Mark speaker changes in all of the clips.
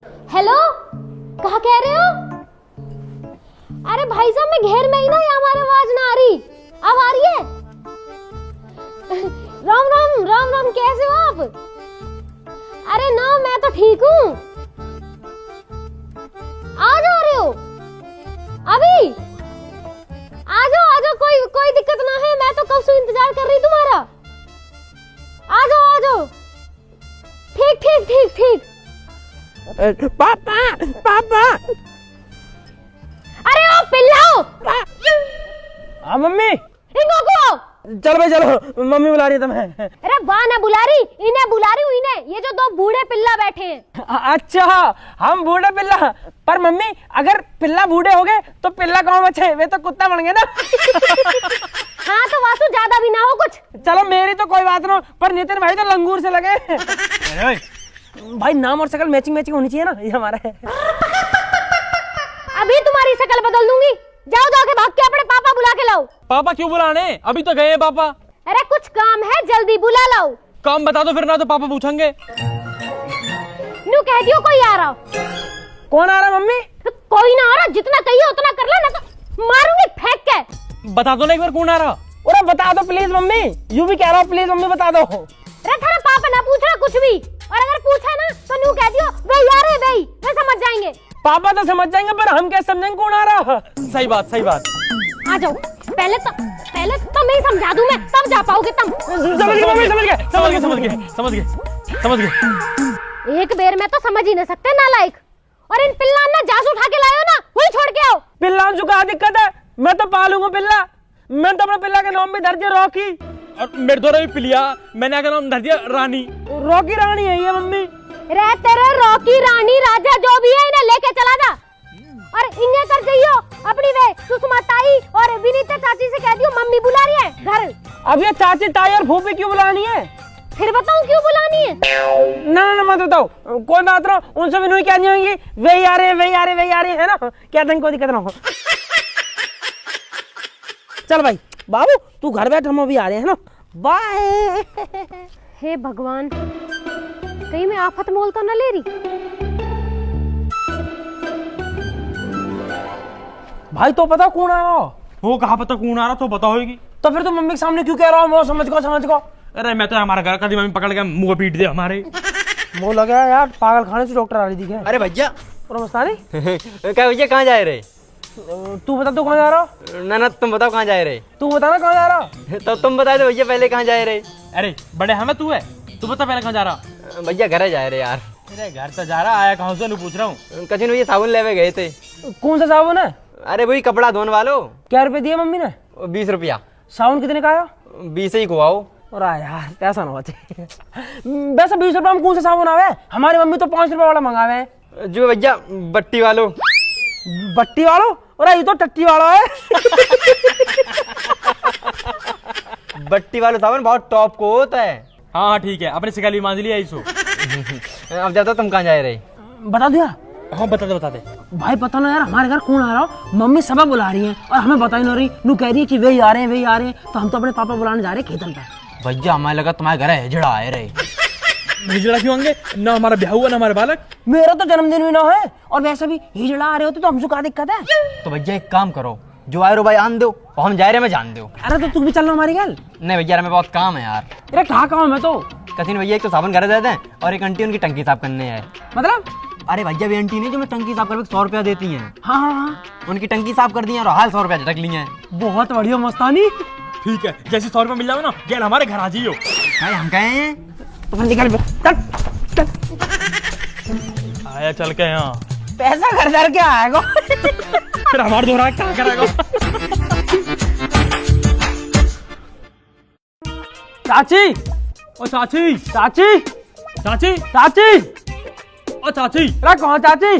Speaker 1: Hello, कहा कह रहे हो? अरे भाई साहब मैं घेर में ही ना, या हमारी आवाज ना आ रही? अब आ रही है? राम राम राम राम, कैसे हो आप? अरे ना, मैं तो ठीक हूँ। आ जा रहे हो अभी? आ जाओ, कोई दिक्कत ना है, मैं तो कब से इंतजार कर रही तुम्हारा। आ जाओ। ठीक।
Speaker 2: पापा
Speaker 1: अरे ओ पिल्लाओ।
Speaker 2: हाँ मम्मी,
Speaker 1: इनको को
Speaker 2: चलो भाई चलो, मम्मी बुला रही है तुम्हें।
Speaker 1: अरे वाह ना बुला रही, इन्हें बुला रही हूँ, इन्हें। ये जो दो बूढ़े पिल्ला बैठे हैं।
Speaker 2: अच्छा, हम बूढ़े पिल्ला। पर मम्मी, अगर पिल्ला बूढ़े हो गए तो पिल्ला कौन बचे? वे तो कुत्ता बन गए ना।
Speaker 1: हाँ तो वासु ज्यादा भी ना हो कुछ।
Speaker 2: चलो मेरी तो कोई बात ना, पर नितिन भाई तो लंगूर से लगे। भाई नाम और शक्ल मैचिंग होनी चाहिए ना, ये हमारा है।
Speaker 1: अभी तुम्हारी शक्ल बदल दूंगी। जाके भाग के अपने पापा बुला के लाओ।
Speaker 3: पापा क्यों बुलाने? अभी तो गए पापा।
Speaker 1: अरे कुछ काम है, जल्दी बुला लाओ।
Speaker 3: काम बता दो फिर, ना तो पापा पूछेंगे।
Speaker 1: नू कह दियो कोई आ रहा।
Speaker 2: कौन आ रहा मम्मी?
Speaker 1: कोई ना आ रहा, जितना कहिए उतना कर लो, ना तो मारूंगी फेंक के।
Speaker 3: बता दो ना एक बार कौन आ रहा।
Speaker 2: अरे बता दो प्लीज मम्मी, यूं भी कह रहा हूँ, प्लीज मम्मी बता दो।
Speaker 1: अरे थारा पापा ना पूछ रहा कुछ भी, और अगर पूछा ना तो नू कह दियो वे यार है, वे समझ जाएंगे।
Speaker 2: पापा तो समझ जाएंगे, पर हम कैसे समझेंगे कौन आ रहा?
Speaker 3: सही बात।
Speaker 1: आ जाओ, पहले तो मैं समझा दूं, मैं तब जा पाओगे तुम।
Speaker 2: समझ गए मम्मी, समझ गए।
Speaker 1: एक बेर में तो समझ ही नहीं सकते नालायक। और इन पिल्ला ना जास उठा के लायो ना, वही छोड़ के आओ।
Speaker 2: पिल्ला जो का दिक्कत है, मैं तो पालूंगा पिल्ला। मैं तो अपने पिल्ला के नाम भी धर दिया रॉकी।
Speaker 3: और मेरे द्वारा भी पिलिया, मैंने क्या नाम धर दिया? रानी।
Speaker 2: रॉकी रानी है ये मम्मी।
Speaker 1: रे तेरे रॉकी रानी राजा जो भी है, इन्हें लेके चला जा। और इन्हें कर जाइयो अपनी वे सुषमा ताई और विनीता चाची से कह दियो मम्मी बुला रही है घर।
Speaker 2: अब ये चाची ताई और फूफी क्यों बुलानी है?
Speaker 1: फिर बताऊं क्यों बुलानी है?
Speaker 2: ना मत बताओ, कोई बात ना, उनसे भी नहीं कहनी होगी। वे आ रहे है ना, क्या कोई दिक्कत ना हो। चल भाई बाबू, तू घर बैठ, हम अभी आ रहे हैं ना। बाय।
Speaker 1: हे भगवान, कहीं मैं आफत मोल तो न ले रही।
Speaker 2: भाई तो पता कौन आ रहा?
Speaker 3: वो कहा पता कौन आ रहा, तो पता होगी।
Speaker 2: तो फिर तुम मम्मी के सामने क्यों कह रहा हो? समझ को।
Speaker 3: अरे मैं तो हमारा घर कभी मम्मी पकड़ के मुंह पीट दे हमारे।
Speaker 2: वो लगा यार, पागल खाने से डॉक्टर आ रही थी।
Speaker 4: अरे भैया
Speaker 2: क्या
Speaker 4: भैया कहाँ जा रहे?
Speaker 2: तू बता, तू कहाँ जा रहा?
Speaker 4: ना तुम बताओ कहाँ जा रहे?
Speaker 2: तू बता ना कहाँ जा रहा?
Speaker 4: तो तुम बता दो भैया पहले कहाँ जा रहे?
Speaker 3: अरे बड़े हमें तू है, तू बता पहले कहाँ जा रहा।
Speaker 4: भैया घर जा रहे यार।
Speaker 3: अरे घर तो जा रहा, आया कहाँ से पूछ रहा हूँ।
Speaker 4: कचिन भैया साबुन लेवे गए थे।
Speaker 2: कौन सा साबुन है?
Speaker 4: अरे वही कपड़ा धोने वालो।
Speaker 2: क्या रुपए दिए मम्मी ने?
Speaker 4: 20 रुपया।
Speaker 2: साबुन कितने का आया?
Speaker 4: 20 ही खुआओ।
Speaker 2: और यार पैसा ना बचे। वैसे 20 रुपए में कौन सा साबुन आवे? हमारी मम्मी तो 5 रुपए वाला मंगावे।
Speaker 4: जो भैया बट्टी वालो।
Speaker 2: बट्टी वालों? और ये तो टट्टी वाला है।
Speaker 4: बट्टी वाला साबुन बहुत टॉप को होता है।
Speaker 3: हाँ ठीक है, अपने शिकाली मान लिया इसो।
Speaker 4: अब जाता तुम कहाँ जा रहे?
Speaker 2: बता दिया?
Speaker 3: हाँ बता दे।
Speaker 2: भाई पता ना यार, हमारे घर कौन आ रहा हो? मम्मी सबा बुला रही है और हमें बता ही नहीं रही। नू कह रही है कि वे आ रहे हैं। तो हम तो अपने पापा बुलाने जा रहे हैं खेतन पे।
Speaker 4: भैया हमें लगा तुम्हारे घर हिजड़ा आए रहे।
Speaker 3: हिजड़ा क्यों होंगे? ना हमारा ब्याह हुआ ना हमारे बालक।
Speaker 2: मेरा तो जन्मदिन भी ना है, और वैसे भी हिजड़ा आ रहे होते तो हमसे क्या दिक्कत है?
Speaker 4: तो भैया एक काम करो, जो आए रो भाई आन दो और हम जा रहे हैं, मैं जान दो।
Speaker 2: अरे तो तू भी चलना हमारी गल।
Speaker 4: नहीं भैया हमें बहुत काम है यार।
Speaker 2: अरे कहाँ काम है तो?
Speaker 4: कथिन भैया एक तो साबुन घर दे दें और एक आंटी उनकी टंकी साफ करने है।
Speaker 2: मतलब?
Speaker 4: अरे भैया भी आंटी नहीं जो मैं टंकी साफ करके 100 रुपया देती हैं।
Speaker 2: हाँ,
Speaker 4: उनकी टंकी साफ कर दी है और हाल 100 रुपया झटक ली है।
Speaker 2: बहुत बढ़िया मस्तानी।
Speaker 3: ठीक है, जैसे 100 रुपया मिल जाओ ना, गेल हमारे घर आ जाइयो।
Speaker 4: भाई हम कहे हैं
Speaker 2: तो फिर निकल चल।
Speaker 3: आया चल के यहाँ
Speaker 2: पैसा घर के आएगा।
Speaker 3: फिर हमारे दोहरा क्या करेगा?
Speaker 2: चाची,
Speaker 3: ओ चाची,
Speaker 2: चाची,
Speaker 3: चाची,
Speaker 2: चाची,
Speaker 3: ओ चाची,
Speaker 2: अरे कहाँ चाची?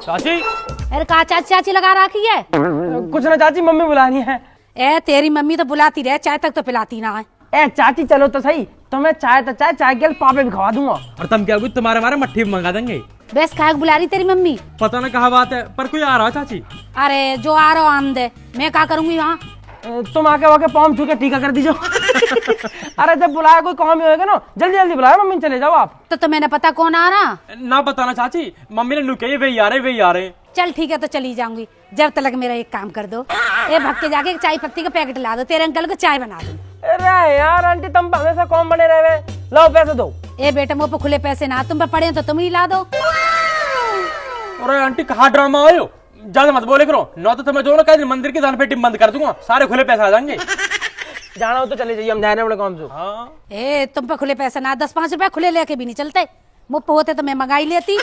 Speaker 3: चाची।
Speaker 1: अरे कहा चाची लगा रखी है?
Speaker 2: कुछ ना चाची, मम्मी बुलानी है।
Speaker 5: ए तेरी मम्मी तो बुलाती रहे, चाय तक तो पिलाती ना है।
Speaker 2: ए चाची चलो तो सही, तो मैं चाय के पापे भी खवा दूंगा।
Speaker 3: और तुम क्या तुम्हारे हमारे मट्ठी मंगा देंगे।
Speaker 5: बस काहे बुला रही तेरी मम्मी?
Speaker 3: पता ना कहा बात है, पर कोई आ रहा है चाची।
Speaker 5: अरे जो आ रहा आन दे, मैं क्या करूंगी वहाँ?
Speaker 2: तुम आके वाके पाँव छू के टीका कर दीजिए। अरे जब बुलाया कोई काम ही होगा ना, जल्दी जल्दी बुलाया मम्मी, चले जाओ आप।
Speaker 5: तो मैंने पता कौन आ रहा।
Speaker 3: ना बताना चाची, मम्मी ने नु कही वही आ रहे वही आ रहे।
Speaker 5: चल ठीक है तो चली जाऊंगी, जब तक मेरा एक काम कर दो, ए भग के जाके एक चाय पत्ती का पैकेट ला दो, तेरे अंकल को चाय बना दो।
Speaker 2: अरे यार आंटी तुम पे हमेशा कौन बने रहे, लाओ पैसे दो।
Speaker 5: ए बेटा मुँह पे खुले पैसे ना, तुम पे पड़े तो तुम ही ला दो।
Speaker 3: अरे आंटी कहाँ ड्रामा आयो, ज्यादा मत बोले करो, न तो तुम्हें जो ना कहीं मंदिर की दान पेटी बंद कर दूंगा, सारे खुले पैसे आ जाएंगे।
Speaker 2: जाना हो तो चले जाइए, हम जा रहे हैं अपने काम से।
Speaker 3: हाँ
Speaker 5: ए तुम पे खुले पैसे ना, 10-5 रुपए खुले लेके भी नहीं चलते, मुँह पे होते तो मैं मंगाई लेती।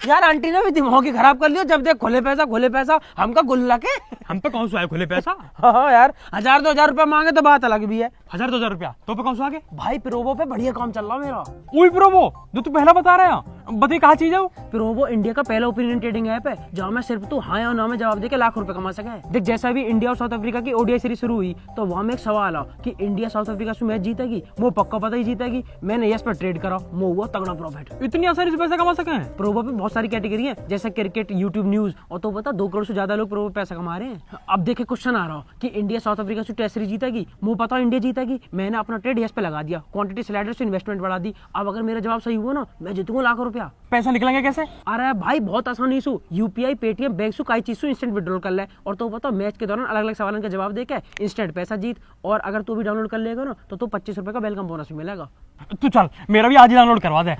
Speaker 2: यार आंटी ने भी दिमाग ही खराब कर लिया, जब देख खुले पैसा हमका गुल्ला के।
Speaker 3: हम पे कौन सा है खुले पैसा?
Speaker 2: हाँ यार 1000-2000 रुपए मांगे तो बात अलग भी है।
Speaker 3: 1000-2000 रुपया तो पे कौन सा आगे?
Speaker 2: भाई प्रोवो पे बढ़िया काम चल रहा मेरा।
Speaker 3: वही प्रोमो जो तू पहला बता रहा है, बताइए कहाँ चीज है वो?
Speaker 2: प्रोवो इंडिया का पहला ओपिनियन ट्रेडिंग ऐप है, जहाँ में सिर्फ तू हाँ या ना में जवाब देके लाख रुपए कमा सके। देख जैसा भी इंडिया और साउथ अफ्रीका की ओडीआई सीरीज शुरू हुई, तो वहाँ में एक सवाल आ कि इंडिया साउथ अफ्रीका से मैच जीतेगी, वो पक्का पता ही जीतेगी। मैंने यस पर ट्रेड करा, वो हुआ तगड़ा प्रॉफिट।
Speaker 3: इतनी आसानी से पैसा कमा सके हैं?
Speaker 2: प्रोवो पे बहुत सारी कैटेगरी है, जैसे क्रिकेट, यूट्यूब, न्यूज, और तो पता 2 करोड़ से ज्यादा लोग प्रोवो पैसा कमा रहे हैं। अब देखे क्वेश्चन आ रहा कि इंडिया साउथ अफ्रीका से टेस्ट सीरीज जीतेगी, मुझे पता इंडिया जीतेगी, मैंने अपना ट्रेड यस पे लगा दिया, क्वांटिटी स्लाइडर से इन्वेस्टमेंट बढ़ा दी। अब अगर मेरा जवाब सही हुआ ना, मैं जीतूंगा लाख रुपया।
Speaker 3: पैसा निकलेंगे कैसे?
Speaker 2: अरे भाई बहुत आसानी से यूपीआई, पेटीएम, बैंक से कई चीज से इंस्टेंट विड्रॉल कर ले, और तो पता मैच के दौरान अलग अलग सवालों का जवाब देके इंस्टेंट पैसा जीत। और अगर तू भी डाउनलोड कर लेगा ना, तो 25 रुपए का वेलकम बोनस भी मिलेगा।
Speaker 3: तू चल मेरा भी आज ही डाउनलोड करवा दे।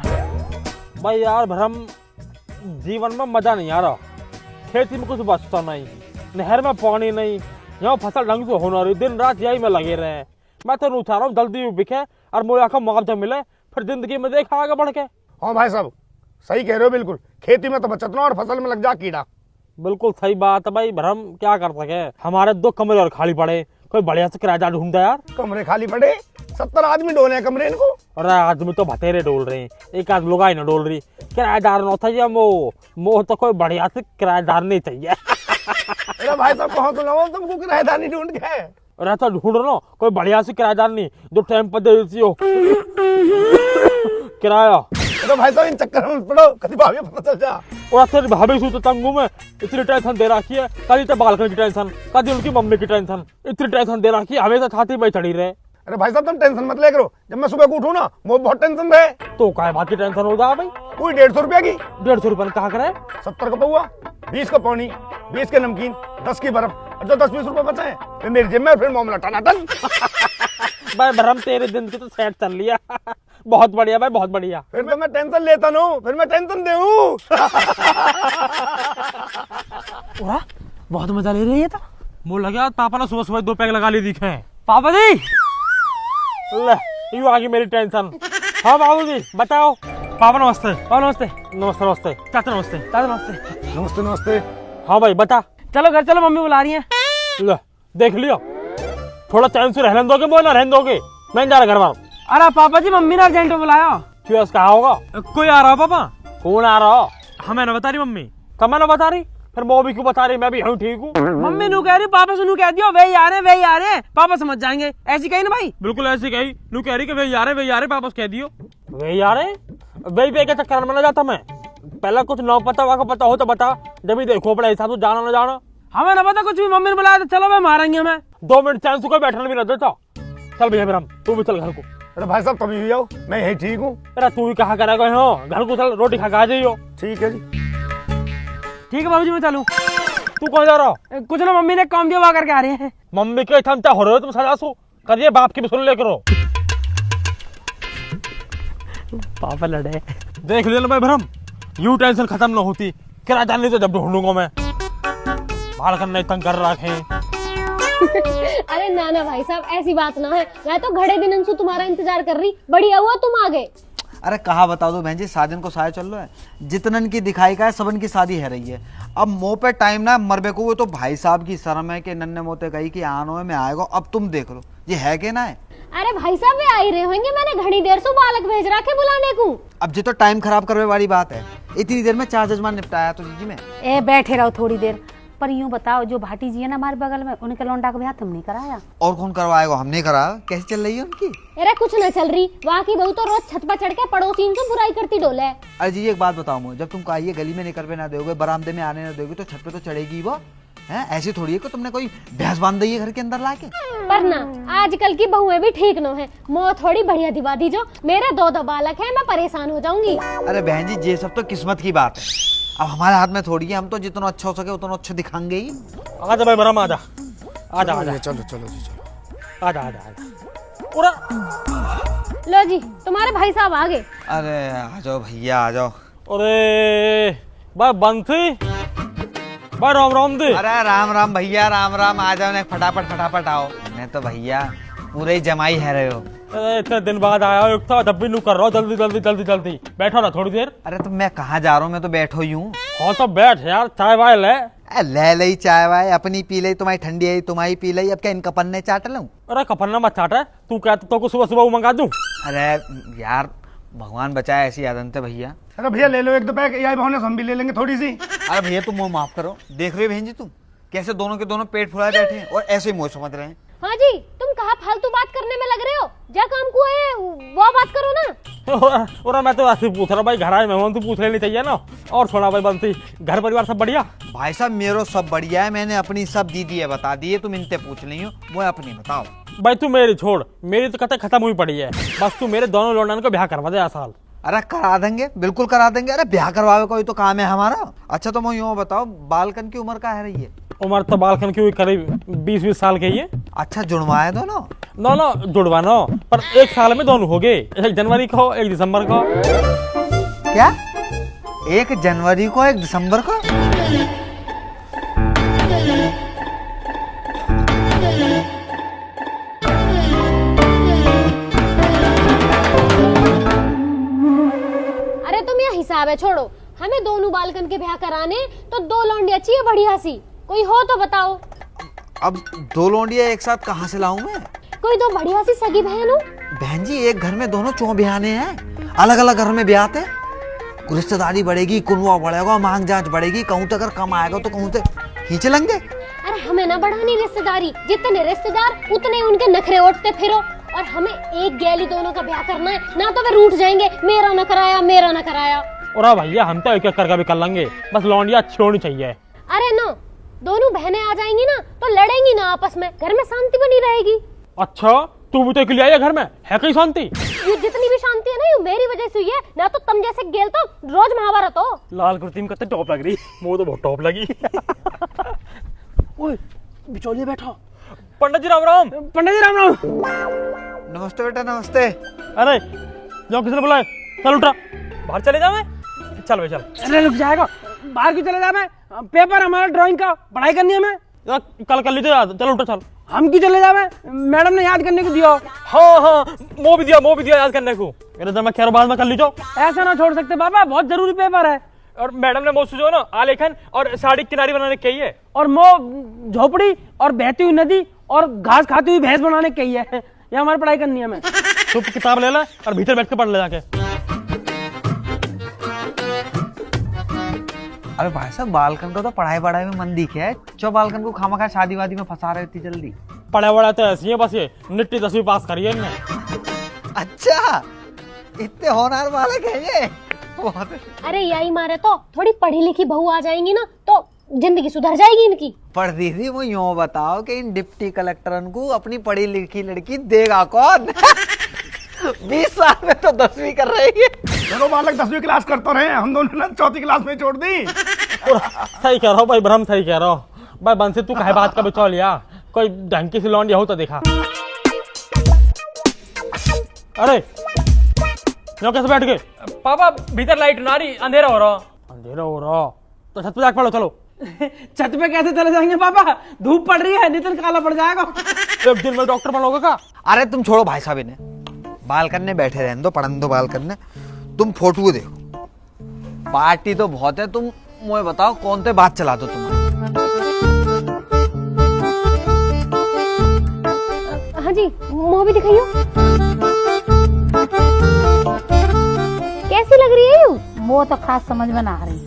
Speaker 6: भाई यार भरम, जीवन में मजा नहीं आ रहा, खेती में कुछ बचता नहीं, नहर में पानी नहीं, यहाँ फसल ढंग से होना रही, दिन रात यही में लगे रहे। मैं तो चाह रहा हूँ जल्दी बिके और मुझे का मुआवजा मिले, फिर जिंदगी में देखा आगे बढ़ के।
Speaker 7: हाँ भाई साहब सही कह रहे हो, बिल्कुल खेती में तो बचत ना और फसल में लग जा कीड़ा।
Speaker 6: बिल्कुल सही बात है भाई भरम, क्या कर सके, हमारे 2 कमरे और खाली पड़े, कोई बढ़िया से किराएदार ढूंढता यार।
Speaker 7: कमरे खाली पड़े, 70 आदमी डोले हैं कमरे इनको।
Speaker 6: अरे आदमी तो बतेरे डोल रहे हैं, एक आध लुगाई न डोल रही, किराएदार न चाहिए, मोह तो कोई बढ़िया से किराएदार नहीं चाहिए।
Speaker 7: अरे भाई साहब कहाँ तो लाओ तुमको किराएदार नहीं ढूंढ के।
Speaker 6: अरे तो ढूंढ रहा कोई बढ़िया से किराएदार नहीं, जो टाइम पर दे देती हो किराया।
Speaker 7: अरे भाई साहब इन चक्कर में मत पड़ो, कभी भाभी पता चल जा।
Speaker 6: और तेरी भाभी सू तो तंगू में इतनी टेंशन दे रखी है, कभी तो बालकनी की टेंशन, कभी उनकी मम्मी की टेंशन, इतनी टेंशन दे रखी है, हमेशा छाती में चढ़ी रहे।
Speaker 7: अरे भाई साहब तुम टेंशन मत ले करो, जब मैं सुबह को उठूं ना वो बहुत टेंशन रहे।
Speaker 6: तो काय बात की टेंशन हो जा भाई?
Speaker 7: कोई 150 रुपया की,
Speaker 6: 150 रुपये कहा करे?
Speaker 7: 70 का पौआ, 20 का पानी, 20 के नमकीन, 10 की बर्फ, और जो 10-20 रुपए बचे हैं फिर मेरी जेब में, फिर मामला टनाटन।
Speaker 6: भाई भरम तेरे दिन की तो सेट चल लिया। बहुत बढ़िया भाई, बहुत बढ़िया।
Speaker 7: फिर तो मैं टेंशन लेता हूँ, फिर मैं टेंशन देऊँ।
Speaker 2: बहुत मजा ले रही है। तो
Speaker 3: मुझे लगा पापा ने सुबह सुबह 2 पैक लगा लिए दिखे।
Speaker 2: पापा जी
Speaker 6: ले यू आ गई मेरी टेंशन। हाँ बाबू जी बताओ।
Speaker 3: पापा नमस्ते।
Speaker 2: पापा नमस्ते।
Speaker 6: नमस्ते नमस्ते।
Speaker 3: चाचा नमस्ते।
Speaker 2: दादा नमस्ते।
Speaker 7: नमस्ते नमस्ते।
Speaker 6: हाँ भाई बता।
Speaker 2: चलो घर चलो, मम्मी बुला रही है।
Speaker 6: ले देख लियो, थोड़ा चैन से रहने दोगे, बोल ना रहने दोगे, मैं जा रहा घर बार।
Speaker 2: अरे पापा जी मम्मी ने अर्जेंट में बुलाया।
Speaker 6: क्यों कहा होगा?
Speaker 3: कोई आ रहा हो पापा?
Speaker 6: कौन आ रहा?
Speaker 3: हमें ना बता रही मम्मी।
Speaker 6: कब ना बता रही, फिर वो भी क्यों बता रही? मैं भी हूँ ठीक हूँ।
Speaker 2: मम्मी नू कह रही, पापा से नू कह दियो वही आ रहे हैं, पापा समझ जाएंगे। ऐसी कही ना भाई?
Speaker 3: बिल्कुल ऐसी कही, नू कह रही कि वही आ रहे पापा से कह दियो।
Speaker 6: वे यार वही पे के चक्कर में ना जाता मैं, पहले कुछ ना पता वाका पता हो तो बता, जब भी देखो अपने हिसाब से जाना ना जाना।
Speaker 2: हमें ना पता कुछ भी, मम्मी ने बुलाया तो चलो मैं मारेंगे हमें।
Speaker 6: 2 मिनट चैन से कोई बैठने भी ना देता। चल भैया मेरा, तू भी चल घर को।
Speaker 7: अरे भाई साहब कभी भी आओ, मैं यही ठीक हूँ।
Speaker 6: अरे तू भी कहा करेगा हो, घर को चल, रोटी खा के आ जाइयो।
Speaker 7: ठीक है जी।
Speaker 2: ठीक है बाबूजी मैं चलूं।
Speaker 6: तू कहाँ जा रहा?
Speaker 2: कुछ ना, मम्मी ने काम दिया वहाँ करके आ रहे हैं।
Speaker 6: मम्मी के थमता हो रहे हो तुम, सजा सो करिए, बाप की भी सुन ले करो।
Speaker 2: पापा लड़े।
Speaker 6: देख ले भाई भरम, यू टेंशन खत्म न होती, किराया नहीं तो जब ढूंढूंगा मैं, बाल करने तंग कर रखे।
Speaker 1: अरे ना ना भाई साहब ऐसी बात ना है, मैं तो घड़े दिन से तुम्हारा इंतजार कर रही, बढ़िया हुआ तुम आ गए।
Speaker 8: अरे कहा बता दो बहन जी, शादी को साया चल रहा है, जितनन की दिखाई का है सबन की शादी है रही है। अब मोह पे टाइम ना मरबे को, वो तो भाई साहब की शर्म है कि नन्ने मोते कही कि आनो में आएगा। अब तुम देख लो ये है कि ना है।
Speaker 1: अरे भाई साहब वे आ ही रहे होंगे, मैंने घड़ी देर से बालक भेज रखे बुलाने को।
Speaker 8: अब जो तो टाइम खराब करने वाली बात है, इतनी देर में 4 जजमान निपटाया तो जी में।
Speaker 5: ए बैठे रहो थोड़ी देर, पर यूं बताओ जो भाटी जी है ना हमारे बगल में, उनके लौंडा का ब्याह तुमने कराया?
Speaker 8: और कौन करवाएगा, हमने कराया। कैसे चल रही है उनकी?
Speaker 1: अरे कुछ न चल रही, वहाँ की बहू तो रोज छत पर चढ़ के पड़ोसी से बुराई करती डोले।
Speaker 8: अरे जी एक बात बताओ मुझे, जब तुम कहिए गली में निकल पे ना दोगे, बरामदे में आने ना दोगे, तो छत पे तो चढ़ेगी वो। हैं? ऐसी थोड़ी है कि तुमने कोई भैंस बांध दी है घर के अंदर लाके।
Speaker 1: पर ना आजकल की बहुएं भी ठीक न है, मोह थोड़ी बढ़िया दिवा दी जो। मेरे 2 बालक हैं, मैं परेशान हो जाऊंगी।
Speaker 8: अरे बहन जी, ये सब तो किस्मत की बात है, अब हमारे हाथ में थोड़ी है। हम तो जितना अच्छा हो सके उतना अच्छा दिखाएंगे ही।
Speaker 6: आजा भाई भरम, आजा आजा आजा,
Speaker 7: चलो चलो जी चलो।
Speaker 6: आजा आजा आजा। पूरा
Speaker 1: लो जी, तुम्हारे भाई साहब आ गए।
Speaker 8: अरे आ जाओ भैया, आ जाओ।
Speaker 6: अरे भाई बंसी, भाई राम राम दे।
Speaker 8: अरे राम राम भैया, राम राम। आ जाओ ना, फटाफट फटाफट आओ। मैं तो भैया पूरे ही जमाई है रहे हो।
Speaker 6: अरे इतने दिन बाद आया हो, एक था जब भी नू कर रहा हूँ, जल्दी जल्दी जल्दी जल्दी बैठो ना थोड़ी देर।
Speaker 8: अरे तो मैं कहाँ जा रहा हूँ, मैं तो बैठो ही हूँ।
Speaker 6: हाँ तो बैठ यार, चाय वाय ले।
Speaker 8: ले लई चाय वाय, अपनी पी लई, तुम्हारी ठंडी आई तुम्हारी पी लई, अब क्या इन कपन ने चाट लूं?
Speaker 6: अरे कपन्ना मत चाट है, तू कहता तो को सुबह सुबह मंगा दूं।
Speaker 8: अरे यार भगवान बचाए, ऐसी आदत है भैया।
Speaker 7: अरे भैया ले लो 1-2 पैक, यही बहाने से हम भी ले लेंगे थोड़ी सी।
Speaker 8: अरे भैया तुम मुँह माफ करो, देख रहे हो बहन जी तुम कैसे दोनों के दोनों पेट फुलाए बैठे हैं और ऐसे ही मुँह समझ रहे हैं।
Speaker 1: हाँ जी, तुम कहाँ फालतू बात करने में लग रहे हो? जा काम को है वो बात करो ना।
Speaker 6: और मैं तो ऐसे पूछ रहा भाई, घर आए मेहमान तो पूछ लेनी चाहिए ना। और सुना भाई बंसी, घर परिवार सब बढ़िया?
Speaker 8: भाई साहब मेरो सब बढ़िया है, मैंने अपनी सब दीदी है बता दी है, तुम इनसे पूछ ली हो, वो अपनी बताओ।
Speaker 6: भाई तू मेरी छोड़, मेरी तो कथा खत्म हुई पड़ी है, बस तू मेरे दोनों लौंडन को ब्याह करवा दे साल।
Speaker 8: अरे करा देंगे, बिल्कुल करा देंगे। अरे ब्याह करवावे कोई तो काम है हमारा। अच्छा तो मैं यूँ बताओ, बालकन की उम्र क्या है रही है?
Speaker 6: उम्र तो बालकन की हुई करीब 20-20 साल की है।
Speaker 8: अच्छा जुड़वाए दोनों?
Speaker 6: दोनों जुड़वाना, पर 1 साल में दोनों हो गए, 1 जनवरी को 1 दिसंबर को।
Speaker 8: क्या 1 जनवरी को 1 दिसंबर को?
Speaker 1: अरे तुम यह हिसाब है छोड़ो, हमें दोनों बालकन के ब्याह कराने तो 2 लौंडिया चाहिए बढ़िया सी, कोई हो तो बताओ।
Speaker 8: अब 2 लौंडिया एक साथ कहाँ से लाऊं मैं?
Speaker 1: कोई 2 बढ़िया सी सगी बहन हो।
Speaker 8: बहन जी एक घर में दोनों चौ ब्याहने हैं, अलग अलग घर में ब्याहते, रिश्तेदारी बढ़ेगी, कुनवा बढ़ेगा, मांग जांच बढ़ेगी, कहूँ तो अगर कम आएगा तो कहूँ तो खींच लेंगे।
Speaker 1: अरे हमें ना बढ़ानी रिश्तेदारी, जितने रिश्तेदार उतने उनके नखरे उठते फिरो, और हमें एक गैली दोनों का ब्याह करना है, ना तो वे रूठ जाएंगे, मेरा न कराया मेरा न कराया।
Speaker 6: और भैया हम तो एक करके भी कर लेंगे, बस लौंडिया अच्छी होनी चाहिए।
Speaker 1: अरे ना, दोनों बहनें आ जाएंगी ना तो लड़ेंगी ना आपस में, घर में शांति बनी रहेगी।
Speaker 6: अच्छा तू भी तो अकेली आई है घर में, है कहीं शांति?
Speaker 1: ये जितनी भी शांति है ना ये मेरी वजह से हुई है, ना तो तुम जैसे गेल तो रोज महाभारत हो।
Speaker 6: लाल कुर्ती में कितने टॉप लग रही, वो तो बहुत टॉप लगी।
Speaker 2: ओए बिचौलिया बैठा।
Speaker 6: पंडित जी राम राम।
Speaker 2: पंडित जी राम राम।
Speaker 8: नमस्ते बेटा नमस्ते।
Speaker 6: अरे जाओ, किसने बुलाए? चल उठा, बाहर चले जाओ। चल भाई चल।
Speaker 2: अरे रुक जाएगा, बाहर क्यों चले जाए? पेपर हमारा ड्राइंग का, पढ़ाई करनी है हमें।
Speaker 6: कल कर लीजिए याद, चल उठा चल।
Speaker 2: हम क्यों चले जाए? मैडम ने याद करने को दिया।
Speaker 6: हाँ हाँ वो भी दिया याद करने को। मेरे जब मैं कह रहा बाद में कर लीजिए।
Speaker 2: ऐसा ना छोड़ सकते बाबा, बहुत जरूरी पेपर है।
Speaker 6: और मैडम ने मुझसे जो ना आलेखन और साड़ी किनारी बनाने की है,
Speaker 2: और मो झोपड़ी और बहती हुई नदी और घास खाती हुई भैंस बनाने की है। ये हमारी पढ़ाई करनी है हमें।
Speaker 6: तो किताब ले ला और भीतर बैठ के पढ़ ले जाके।
Speaker 8: अरे भाई साहब बालकन का तो पढ़ाई वढ़ाई में मन दिखे है, चो बालकन को खामखा शादी वादी में फंसा रहे इतनी जल्दी।
Speaker 6: पढ़ा वढ़ा तो ऐसी है, बस ये निट्टी 10वीं पास करिए इनने।
Speaker 8: अच्छा इतने होनहार बालक है ये।
Speaker 1: अरे यही मारे तो थोड़ी पढ़ी लिखी बहू आ जाएंगी ना तो जिंदगी सुधर जाएगी इनकी।
Speaker 8: पर दीदी वो यूँ बताओ कि इन डिप्टी कलेक्टरन को अपनी पढ़ी लिखी लड़की देगा कौन? 20 साल में तो 10वीं कर रही है।
Speaker 7: चलो बालक 10वीं क्लास करते रहे, हम दोनों ने 4th क्लास में छोड़ दी।
Speaker 6: सही कह रहा हूँ भाई ब्रह्म, सही कह रहा हूँ भाई। बंसी तू कहे बात का बचा लिया, कोई ढंग की सी लौंडिया हो तो देखा। अरे यो कैसे बैठ गए? पापा भीतर लाइट ना रही, अंधेरा हो रहा तो छत पे जाके पढ़ो। चलो।
Speaker 2: छत पे कैसे चले जाएंगे पापा, धूप पड़ रही है, नितिन काला पड़ जाएगा।
Speaker 6: एक दिन में डॉक्टर बनोगे का?
Speaker 8: अरे तुम छोड़ो भाई साहब, इन्हें बालकन में बैठे रहने दो, पढ़ने दो बालकन में। तुम फोटो देखो, पार्टी तो बहुत है, तुम मुझे बताओ कौन से बात चला दो तुम्हारे।
Speaker 1: हाँ जी मुँह भी दिखाइयो, कैसी लग रही है यू?
Speaker 5: वो तो खास समझ में ना आ रही।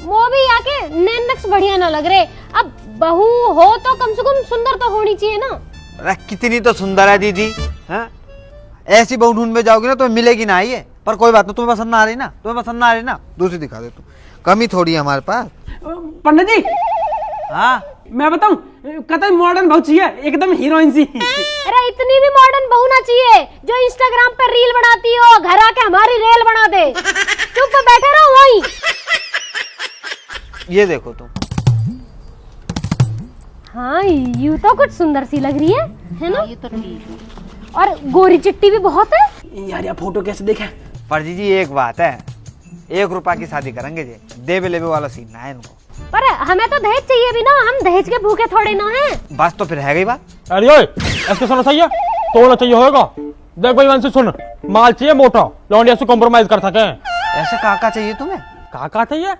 Speaker 1: वो भी आके नैन नक्श बढ़िया ना लग रहे। अब बहू हो तो कम से कम सुंदर तो होनी चाहिए ना।
Speaker 8: अरे कितनी तो सुंदर है दीदी, हैं? ऐसी बहू ढूंढ में जाओगी ना तो मिलेगी ना ये। पर कोई बात नहीं, तुम्हें पसंद ना आ रही ना, तुम्हें पसंद ना आ रही ना, दूसरी दिखा दे तू, कमी थोड़ी है हमारे पास।
Speaker 2: पंडित जी
Speaker 8: हाँ
Speaker 2: मैं बताऊं, कतई मॉडर्न बहुत चाहिए, एकदम हीरोइन सी।
Speaker 1: अरे इतनी भी मॉडर्न बहू ना चाहिए जो इंस्टाग्राम पर रील बनाती हो, घर आके हमारी रेल बना दे। चुप बैठे रहो वहीं।
Speaker 8: ये देखो तुम।
Speaker 1: हाँ यू तो कुछ सुंदर सी लग रही है ना?
Speaker 5: ये तो ठीक है।
Speaker 1: और गोरी चिट्टी भी बहुत है।
Speaker 2: यार ये फोटो कैसे देखे?
Speaker 8: पर जी एक बात है, 1 रुपया की शादी करेंगे जी, देवे लेवे वाला सीन ना है इनको।
Speaker 1: पर हमें तो दहेज चाहिए भी ना, हम दहेज के भूखे थोड़े ना हैं।
Speaker 8: बस तो फिर है गई बात।
Speaker 6: अरे ओए, ऐसे सुनो सही है, तोड़ना चाहिए होगा। देख भाई वंशी सुन, माल चाहिए मोटा, लौंडिया से कॉम्प्रोमाइज कर सके।
Speaker 8: ऐसे काका चाहिए तुम्हें?
Speaker 6: काका चाहिए?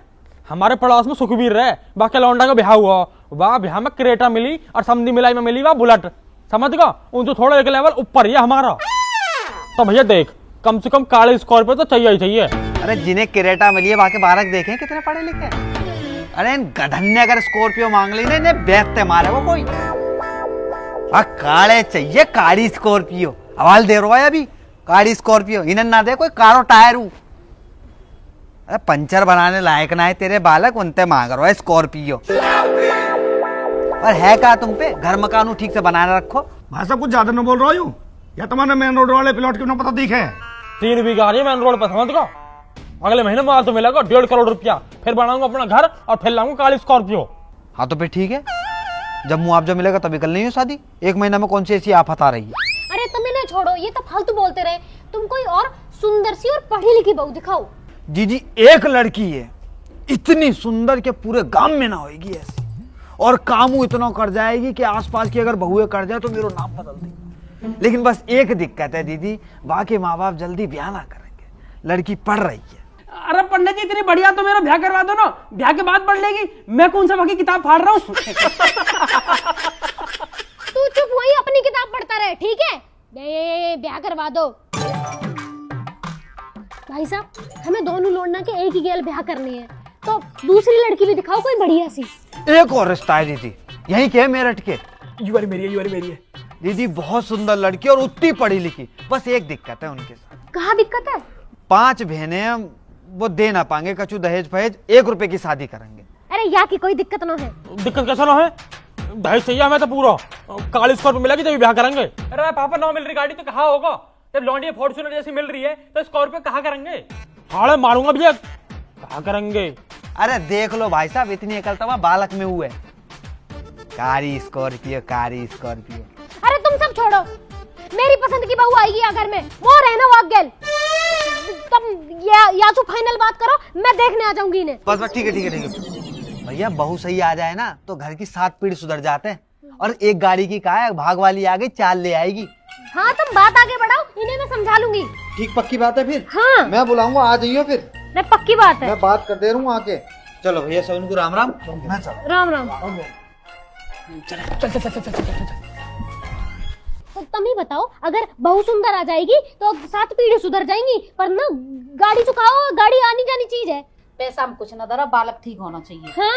Speaker 6: हमारे पड़ोस में सुखबीर रहे, बाकी लौंडा का ब्याह हुआ, वाह ब्याह में क्रेटा मिली और समधी मिलाई में मिली वाह बुलेट, समझ गया? उनसे थोड़ा एक लेवल ऊपर ही है हमारा। तो भैया देख, कम से कम काले स्कॉर्पियो तो चाहिए ही चाहिए।
Speaker 8: अरे जिन्हें क्रेटा मिली है बाकी बारक देखे कितने पढ़े लिखे। अरे इन गधन ने अगर स्कॉर्पियो मांग ली ना, इन्हें बेचते मारे वो कोई। काले चाहिए, काली स्कॉर्पियो। हवाल दे रहा है अभी, काली स्कॉर्पियो। इन्हें ना दे कोई कारो टायर हूं। अरे पंचर बनाने लायक ना है तेरे बालक, उनते मांग रहा है स्कॉर्पियो। और है क्या तुम पे? घर मकान ठीक से बनाने रखो।
Speaker 7: भाई साहब कुछ ज्यादा न बोल रहा हूँ, या तुम्हारे मेन रोड वाले प्लॉट क्यों ना पता दिखे?
Speaker 6: 3 बीघा आ रही है मेन रोड पर, समझ गया? अगले महीने माल तो मिलेगा 1.5 करोड़ रुपया, फिर बनाऊंगा अपना घर और फिर लाऊंगा काली स्कॉर्पियो।
Speaker 8: हाँ तो फिर ठीक है, जब मुआवजा मिलेगा तभी कर लेंगे शादी। 1 महीना में कौन सी ऐसी आफत आ रही है?
Speaker 1: अरे तुम इन्हें छोड़ो, ये तो फालतू बोलते रहे। तुम कोई और सुंदर सी और पढ़ी लिखी बहू दिखाओ।
Speaker 8: जी एक लड़की है इतनी सुंदर के पूरे गांव में ना होगी ऐसी, और कामू इतना कर जाएगी कि आसपास की अगर बहुएं कर जाए तो मेरा नाम बदल देगी। लेकिन बस एक दिक्कत है दीदी, बाकी माँ बाप जल्दी ब्याह ना करेंगे, लड़की पढ़ रही है।
Speaker 2: अरे पंडित जी इतनी बढ़िया तो मेरा ब्याह करवा दो ना, ब्याह के बाद पढ़ लेगी। मैं कौन सा बाकी किताब फाड़ रहा हूँ।
Speaker 1: तू चुप वहीं अपनी किताब पढ़ता रहे, ठीक है? ब्याह करवा दो। भाई साहब हमें दोनों लौंडा के एक ही गेल ब्याह करनी है, तो दूसरी लड़की भी दिखाओ कोई बढ़िया सी।
Speaker 8: एक और रिश्ता है दीदी, यहीं के मेरठ के।
Speaker 2: यू वाली मेरी है, यू वाली मेरी है।
Speaker 8: दीदी बहुत सुंदर लड़की और उतनी पढ़ी लिखी, बस एक दिक्कत है उनके साथ।
Speaker 1: कहाँ दिक्कत है?
Speaker 8: 5 बहनें हैं, वो दे ना पाएंगे कछु दहेज फहेज, 1 रुपए की शादी करेंगे।
Speaker 1: अरे यहाँ की कोई दिक्कत ना है।
Speaker 6: दिक्कत कैसा ना है? दहेज चाहिए हमें तो पूरा, काली स्कॉर्पियो मिलेगी तभी ब्याह करेंगे। अरे पापा 9 मिल रही गाड़ी तो कहाँ होगा? जब लॉन्डी फॉर्च्यूनर जैसी मिल रही है तो स्कॉर्पियो कहाँ करेंगे? हाड़े मारूंगा भैया, कहाँ करेंगे?
Speaker 8: अरे देख लो भाई साहब, इतनी अकलतवा बालक में हुए। कारी स्कॉर्पियो, कारी स्कॉर्पियो।
Speaker 1: अरे तुम सब छोड़ो, मेरी पसंद की बहू आएगी अगर में वो रहना वाक गेल। तुम या तो फाइनल बात करो, मैं देखने आ जाऊंगी इन्हें।
Speaker 8: बस ठीक है ठीक है ठीक है भैया, बहू सही आ जाए ना तो घर की 7 पीढ़ी सुधर जाते हैं। और एक गाड़ी की का है, भाग वाली आ गई, 4 ले आएगी।
Speaker 1: हाँ तुम बात आगे बढ़ाओ, इन्हें मैं समझा लूंगी।
Speaker 8: ठीक पक्की बात है फिर?
Speaker 1: हाँ
Speaker 8: मैं बुलाऊंगा, आ जाइयो फिर।
Speaker 1: मैं पक्की बात है।
Speaker 8: मैं बात कर दे रहा हूँ आके। चलो भैया सब उनको राम राम। मैं चल।
Speaker 1: राम राम। तो तुम ही बताओ, अगर बहू सुंदर आ जाएगी तो 7 पीढ़ी सुधर जाएंगी, पर ना गाड़ी चुकाओ, गाड़ी आनी जानी चीज है।
Speaker 5: पैसा हम कुछ ना दरा, बालक ठीक होना चाहिए।
Speaker 1: हाँ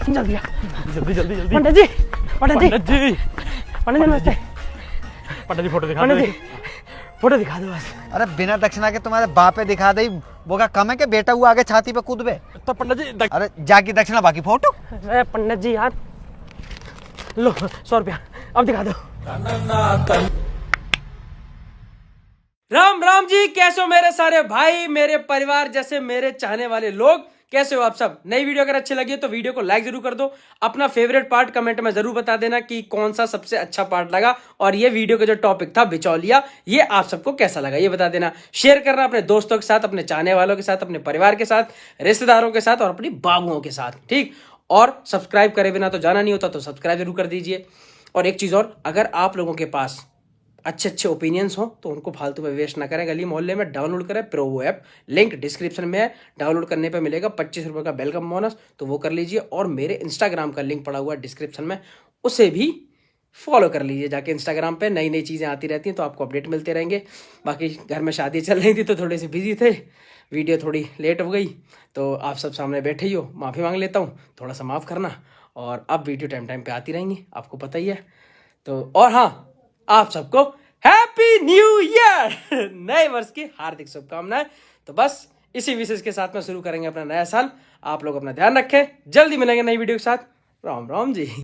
Speaker 2: जल्दी
Speaker 6: जल्दी जल्दी जल्दी।
Speaker 2: पंडित जी, पंडित जी,
Speaker 6: पंडित जी,
Speaker 2: पंडित जी नमस्ते।
Speaker 6: पंडित जी फोटो दिखा
Speaker 2: पंडित
Speaker 6: दो।
Speaker 2: जी फोटो दिखा दो बस।
Speaker 8: अरे बिना दक्षिणा के तुम्हारे बापे दिखा दे, वो क्या कम है कि बेटा हुआ आगे छाती पे कूद बे?
Speaker 6: तो पंडित जी
Speaker 8: अरे जाकी दक्षिणा बाकी फोटो।
Speaker 2: अरे पंडित जी यार, लो 100 रुपया अब दिखा दो। राम राम जी, कैसे हो मेरे सारे भाई, मेरे परिवार जैसे मेरे चाहने वाले लोग, कैसे हो आप सब? नई वीडियो अगर अच्छी लगी है तो वीडियो को लाइक जरूर कर दो। अपना फेवरेट पार्ट कमेंट में जरूर बता देना कि कौन सा सबसे अच्छा पार्ट लगा, और ये वीडियो का जो टॉपिक था बिचौलिया, ये आप सबको कैसा लगा ये बता देना। शेयर करना अपने दोस्तों के साथ, अपने चाहने वालों के साथ, अपने परिवार के साथ, रिश्तेदारों के साथ और अपनी बाबुओं के साथ, ठीक? और सब्सक्राइब करे बिना तो जाना नहीं होता, तो सब्सक्राइब जरूर कर दीजिए। और एक चीज और, अगर आप लोगों के पास अच्छे अच्छे ओपिनियंस हो तो उनको फालतू में वेस्ट ना करें, गली मोहल्ले में डाउनलोड करें प्रोवो ऐप, लिंक डिस्क्रिप्शन में है। डाउनलोड करने पे मिलेगा 25 रुपये का वेलकम बोनस, तो वो कर लीजिए। और मेरे इंस्टाग्राम का लिंक पड़ा हुआ है डिस्क्रिप्शन में, उसे भी फॉलो कर लीजिए जाके। इंस्टाग्राम पे नई नई चीज़ें आती रहती हैं तो आपको अपडेट मिलते रहेंगे। बाकी घर में शादी चल रही थी तो थोड़े से बिजी थे, वीडियो थोड़ी लेट हो गई, तो आप सब सामने बैठे ही हो, माफ़ी मांग लेता हूँ, थोड़ा सा माफ़ करना। और अब वीडियो टाइम टाइम पे आती रहेंगी, आपको पता ही है। तो और हाँ, आप सबको हैप्पी न्यू ईयर नए वर्ष की हार्दिक शुभकामनाएं। तो बस इसी विशेष के साथ में शुरू करेंगे अपना नया साल। आप लोग अपना ध्यान रखें, जल्दी मिलेंगे नई वीडियो के साथ। राम राम जी।